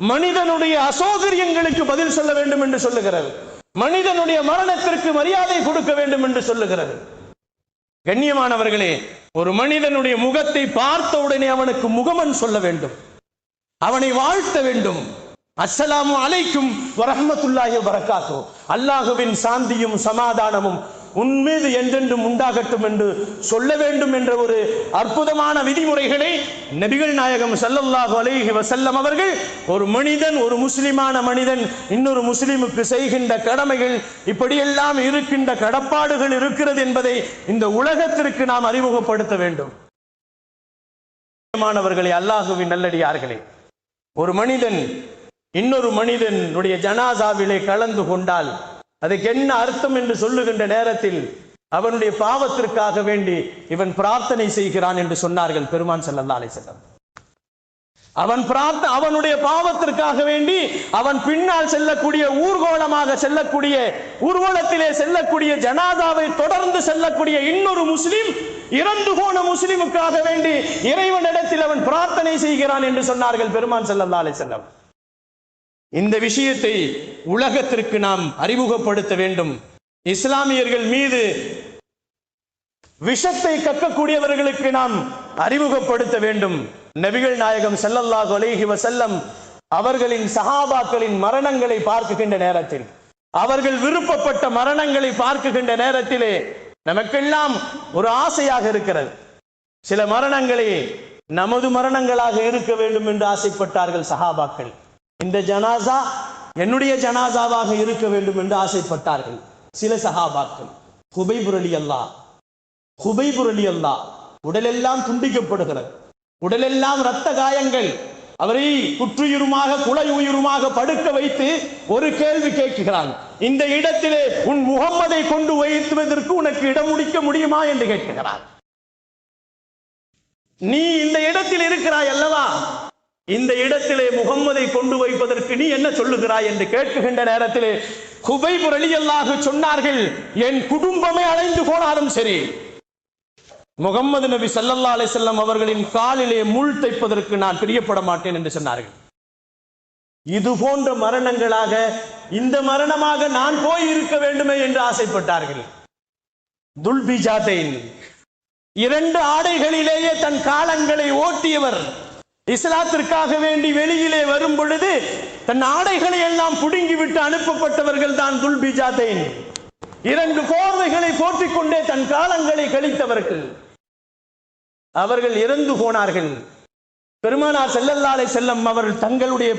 மனிதனுடைய அசௌகரியங்களுக்கு பதில் சொல்ல வேண்டும் என்று சொல்லுகிறது. மனிதனுடைய மரணத்திற்கு மரியாதை கொடுக்க வேண்டும் என்று சொல்லுகிறது. கண்ணியமானவர்களே, ஒரு மனிதனுடைய முகத்தை பார்த்த உடனே அவனுக்கு முகமன் சொல்ல வேண்டும், அவனை வாழ்த்த வேண்டும். அஸ்ஸலாமு அலைக்கும் வரஹ்மத்துல்லாஹி வபரகாத்துஹு, அல்லாஹ்வின் சாந்தியும் சமாதானமும் உன்மீது என்றென்றும் உண்டாகட்டும் என்று சொல்ல வேண்டும் என்ற ஒரு அற்புதமான விதிமுறைகளை நபிகள் நாயகம் ஸல்லல்லாஹு அலைஹி வஸல்லம் அவர்கள், ஒரு மனிதன், ஒரு முஸ்லிமான மனிதன் இன்னொரு முஸ்லிமுக்கு செய்கின்ற கடமைகள், இப்படியெல்லாம் இருக்கின்ற கடப்பாடுகள் இருக்கிறது என்பதை இந்த உலகத்திற்கு நாம் அறிமுகப்படுத்த வேண்டும். மாணவர்களே, அல்லாஹ்வின் நல்லடியார்களே, ஒரு மனிதன் இன்னொரு மனிதனுடைய ஜனாசாவிலே கலந்து கொண்டால் அதுக்கு என்ன அர்த்தம் என்று சொல்லுகின்ற நேரத்தில் அவனுடைய பாவத்திற்காக வேண்டி இவன் பிரார்த்தனை செய்கிறான் என்று சொன்னார்கள் பெருமான் ஸல்லல்லாஹு அலைஹி வஸல்லம். அவனுடைய பாவத்திற்காக வேண்டி அவன் பின்னால் செல்லக்கூடிய ஊர்வலத்திலே செல்லக்கூடிய ஜனாதாவை தொடர்ந்து செல்லக்கூடிய இன்னொரு முஸ்லிம், இறந்து போன முஸ்லிமுக்காக வேண்டி இறைவனிடத்தில் அவன் பிரார்த்தனை செய்கிறான் என்று சொன்னார்கள் பெருமான் ஸல்லல்லாஹு அலைஹி வஸல்லம். இந்த விஷயத்தை உலகத்திற்கு நாம் அறிமுகப்படுத்த வேண்டும். இஸ்லாமியர்கள் மீது விஷத்தை கக்கக்கூடியவர்களுக்கு நாம் அறிமுகப்படுத்த வேண்டும். நபிகள் நாயகம் ஸல்லல்லாஹு அலைஹி வஸல்லம் அவர்களின் சஹாபாக்களின் மரணங்களை பார்க்கின்ற நேரத்தில், அவர்கள் விருப்பப்பட்ட மரணங்களை பார்க்கின்ற நேரத்திலே நமக்கெல்லாம் ஒரு ஆசையாக இருக்கிறது. சில மரணங்களே நமது மரணங்களாக இருக்க வேண்டும் என்று ஆசைப்பட்டார்கள் சஹாபாக்கள். இந்த ஜனாசா என்னுடைய ஜனாசாவாக இருக்க வேண்டும் என்று ஆசைப்பட்டார்கள் சில சஹாபாக்கள். ஹுபைப் ரலியல்லாஹ் உடலெல்லாம் துண்டிக்கப்படுகிறது, உடலெல்லாம் இரத்த காயங்கள். அவரை குற்றுயிருமாக குலை உயிருமாக படுக்க வைத்து ஒரு கேள்வி கேட்கிறான், இந்த இடத்திலே உன் முகம்மதை கொண்டு வைத்துவதற்கு உனக்கு இடம் முடிக்க முடியுமா என்று கேட்கிறான். நீ இந்த இடத்தில் இருக்கிறாய் அல்லவா, இந்த இடத்திலே முகம்மதை கொண்டு வைப்பதற்கு நீ என்ன சொல்லுகிறாய் என்று கேட்கின்ற நேரத்திலே ஹுபைப் ரலியல்லாஹு சொன்னார்கள், என் குடும்பமே அழைந்து போனாலும் சரி முகம்மது நபி ஸல்லல்லாஹு அலைஹி வஸல்லம் அவர்களின் காலிலே முள் தைப்பதற்கு நான் பிரியப்பட மாட்டேன் என்று சொன்னார்கள். இது போன்ற மரணங்களாக இந்த மரணமாக நான் போய் இருக்க வேண்டுமே என்று ஆசைப்பட்டார்கள். துல்பிஜாதைன், 2 ஆடைகளிலேயே தன் காலங்களை ஓட்டியவர், இஸ்லாத்திற்காக வேண்டி வெளியிலே வரும் பொழுது தன் ஆடைகளை எல்லாம் புடுங்கிவிட்டு அனுப்பப்பட்டவர்கள் தான் துல்பிஜாதைன். 2 போர்வைகளை போற்றிக் கொண்டே தன் காலங்களை கழித்தவர்கள். அவர்கள் இறந்து போனார்கள். பெருமானார் ஸல்லல்லாஹு அலைஹி வஸல்லம் அவர்கள் தங்களுடைய